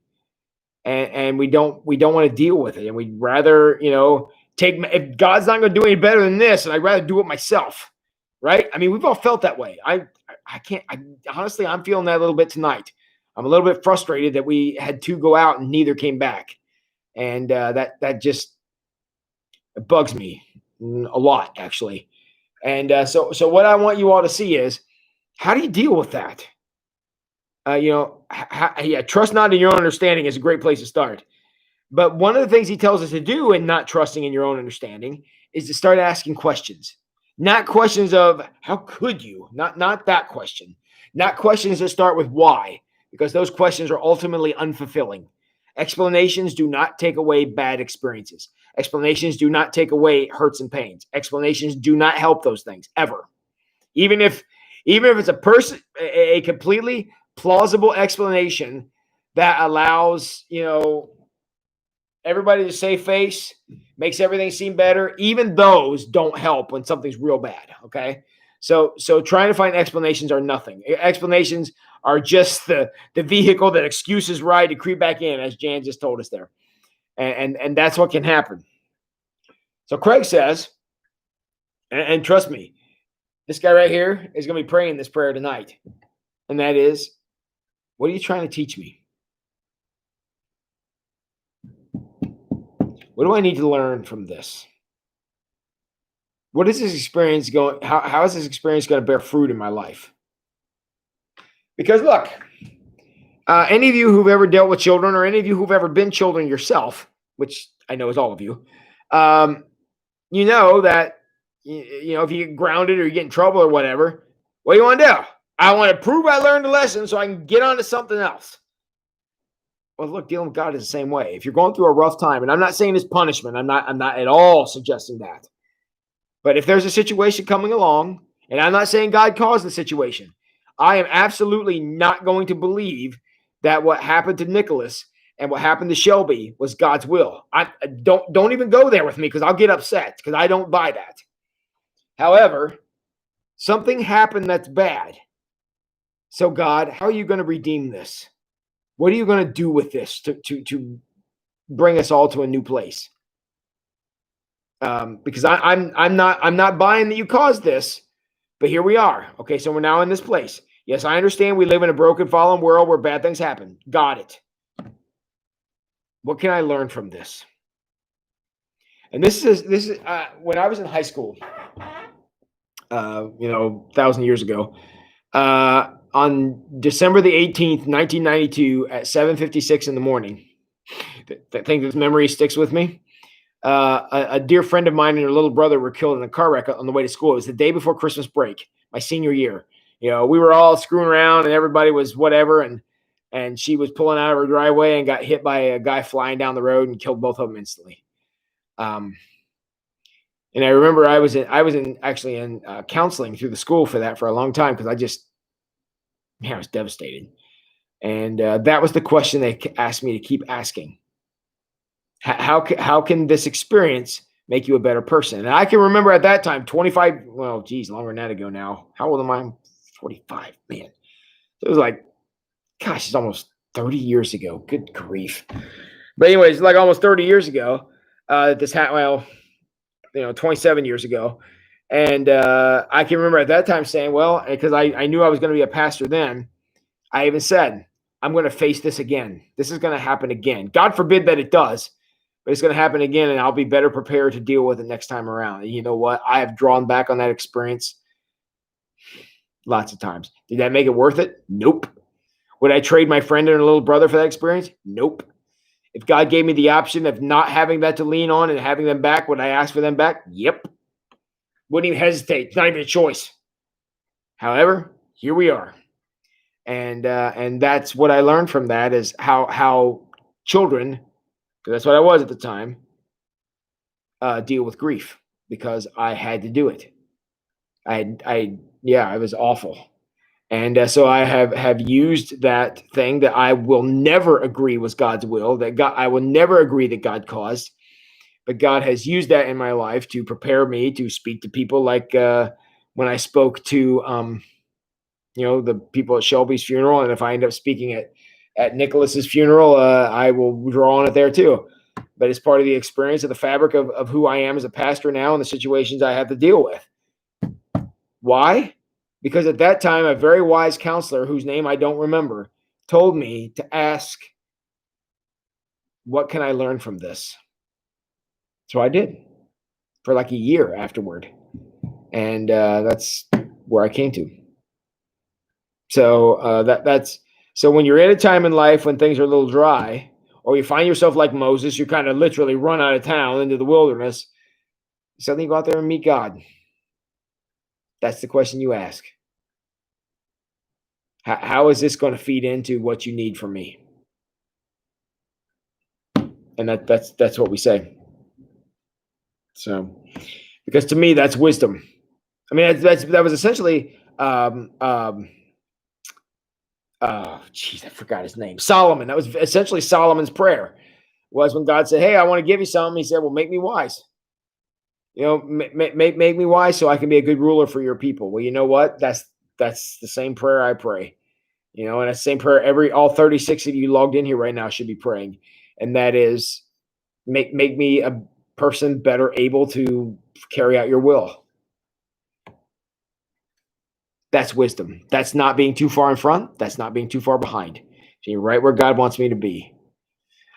and we don't want to deal with it, and we'd rather if God's not going to do any better than this, and I'd rather do it myself, right? I mean, we've all felt that way. Honestly, I'm feeling that a little bit tonight. I'm a little bit frustrated that we had 2 go out and neither came back. And that just bugs me a lot, actually. And so what I want you all to see is, how do you deal with that? Trust not in your own understanding is a great place to start. But one of the things he tells us to do in not trusting in your own understanding is to start asking questions. Not questions of how could you? Not that question. Not questions that start with why, because those questions are ultimately unfulfilling. Explanations do not take away bad experiences. Explanations do not take away hurts and pains. Explanations do not help those things ever. Even if it's a completely plausible explanation that allows, everybody to save face, makes everything seem better, even those don't help when something's real bad, okay? So trying to find explanations are nothing. Explanations are just the vehicle that excuses ride to creep back in, as Jan just told us there. And that's what can happen. So Craig says, and trust me, this guy right here is going to be praying this prayer tonight. And that is, what are you trying to teach me? What do I need to learn from this? What is this experience going? How is this experience going to bear fruit in my life? Because look, any of you who've ever dealt with children, or any of you who've ever been children yourself, which I know is all of you, you know that if you get grounded or you get in trouble or whatever, what do you want to do? I want to prove I learned a lesson so I can get on to something else. Well, look, dealing with God is the same way. If you're going through a rough time, and I'm not saying it's punishment, I'm not at all suggesting that. But if there's a situation coming along, and I'm not saying God caused the situation, I am absolutely not going to believe that what happened to Nicholas and what happened to Shelby was God's will. I don't even go there with me, because I'll get upset, because I don't buy that. However, something happened that's bad. So God, how are you going to redeem this? What are you going to do with this to bring us all to a new place? Because I'm not buying that you caused this, but here we are. Okay, so we're now in this place. Yes, I understand we live in a broken, fallen world where bad things happen. Got it. What can I learn from this? And this is when I was in high school, 1,000 years ago, on December the 18th, 1992, at 7:56 in the morning. I think this memory sticks with me. A dear friend of mine and her little brother were killed in a car wreck on the way to school. It was the day before Christmas break, my senior year. We were all screwing around and everybody was whatever, and she was pulling out of her driveway and got hit by a guy flying down the road and killed both of them instantly. And I remember I was actually in counseling through the school for that for a long time because I was devastated. And that was the question they asked me to keep asking. How can this experience make you a better person? And I can remember at that time, 25, well, geez, longer than that ago now. How old am I? I'm 45, man. So it was like, gosh, it's almost 30 years ago. Good grief. But anyways, like almost 30 years ago, this happened, well, 27 years ago. And I can remember at that time saying, well, because I knew I was going to be a pastor then, I even said, I'm going to face this again. This is going to happen again. God forbid that it does, but it's going to happen again, and I'll be better prepared to deal with it next time around. And you know what? I have drawn back on that experience lots of times. Did that make it worth it? Nope. Would I trade my friend and a little brother for that experience? Nope. If God gave me the option of not having that to lean on and having them back, would I ask for them back? Yep. Wouldn't even hesitate. It's not even a choice. However, here we are. And that's what I learned from that is how children, because that's what I was at the time, deal with grief because I had to do it. I was awful. And so I have used that thing that I will never agree was God's will, that God, I will never agree that God caused, but God has used that in my life to prepare me to speak to people like when I spoke to, the people at Shelby's funeral. And if I end up speaking at Nicholas's funeral, I will draw on it there too. But it's part of the experience of the fabric of who I am as a pastor now and the situations I have to deal with. Why? Because at that time, a very wise counselor, whose name I don't remember, told me to ask, what can I learn from this? So I did for like a year afterward. And that's where I came to. So that's so when you're at a time in life when things are a little dry, or you find yourself like Moses, you kind of literally run out of town into the wilderness, suddenly you go out there and meet God. That's the question you ask. How is this going to feed into what you need from me? And that's what we say. So, because to me, that's wisdom. I mean, that was essentially, I forgot his name. Solomon. That was essentially Solomon's prayer. Was when God said, "Hey, I want to give you something." He said, "Well, make me wise. Make me wise so I can be a good ruler for your people." Well, you know what? That's the same prayer I pray. And that same prayer all 36 of you logged in here right now should be praying, and that is, make me a person better able to carry out your will. That's wisdom. That's not being too far in front. That's not being too far behind. So you're right where God wants me to be.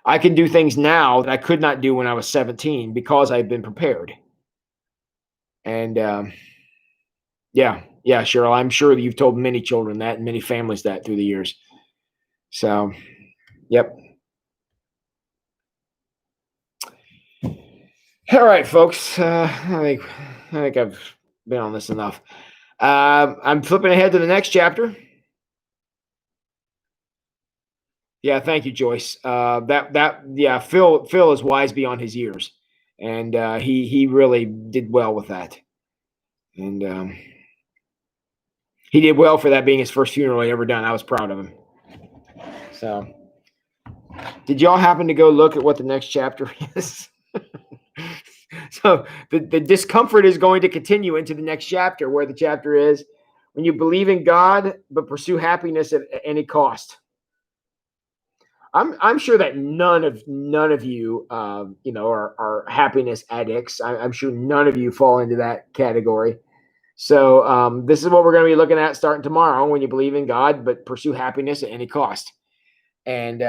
I can do things now that I could not do when I was 17 because I've been prepared. And yeah, Cheryl, I'm sure that you've told many children that and many families that through the years. So, yep. All right, folks. I think I've been on this enough. I'm flipping ahead to the next chapter. Yeah, thank you, Joyce. Phil is wise beyond his years, and he really did well with that, and he did well for that being his first funeral he ever done. I was proud of him. So, did y'all happen to go look at what the next chapter is? So the discomfort is going to continue into the next chapter, where the chapter is when you believe in God but pursue happiness at any cost. I'm sure that none of you are happiness addicts. I'm sure none of you fall into that category. So this is what we're going to be looking at starting tomorrow. When you believe in God but pursue happiness at any cost, and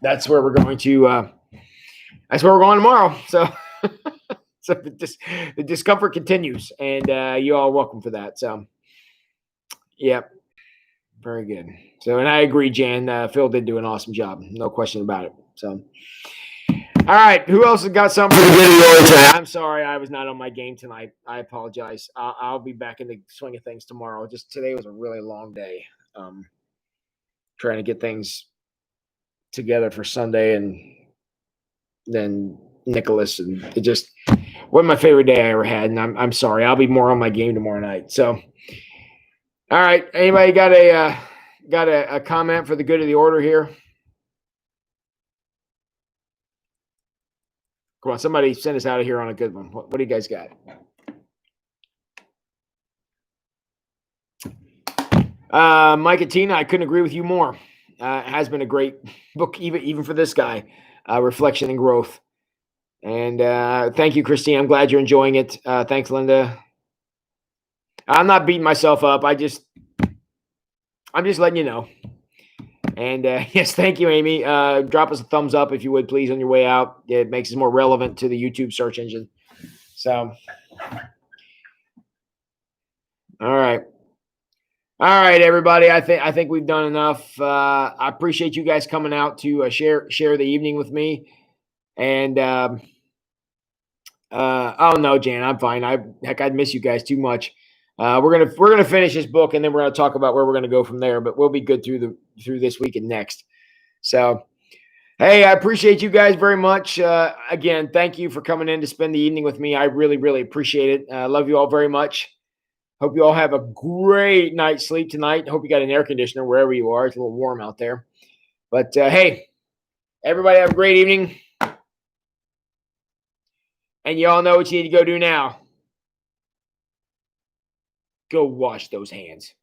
that's where we're going to. That's where we're going tomorrow. So, so the discomfort continues, and you all are welcome for that. So, yep. Very good. So, and I agree, Jan. Phil did do an awesome job. No question about it. So, all right. Who else has got something for the video tonight? I'm sorry I was not on my game tonight. I apologize. I'll be back in the swing of things tomorrow. Just today was a really long day. Trying to get things together for Sunday and then Nicholas, and it just wasn't my favorite day I ever had. And I'm sorry. I'll be more on my game tomorrow night. So, all right. Anybody got a comment for the good of the order here? Come on, somebody send us out of here on a good one. What do you guys got? Mike and Tina, I couldn't agree with you more. It has been a great book, even for this guy. Reflection and growth. And thank you, Christine. I'm glad you're enjoying it. Thanks, Linda. I'm not beating myself up. I'm just letting you know. And yes, thank you, Amy. Drop us a thumbs up if you would, please, on your way out. It makes us more relevant to the YouTube search engine. So, all right. All right, everybody. I think we've done enough. I appreciate you guys coming out to share the evening with me. And oh no, Jan, I'm fine. I'd miss you guys too much. We're gonna finish this book, and then we're gonna talk about where we're gonna go from there. But we'll be good through this week and next. So, hey, I appreciate you guys very much. Again, thank you for coming in to spend the evening with me. I really, really appreciate it. I love you all very much. Hope you all have a great night's sleep tonight. Hope you got an air conditioner wherever you are. It's a little warm out there. But hey, everybody have a great evening. And you all know what you need to go do now. Go wash those hands.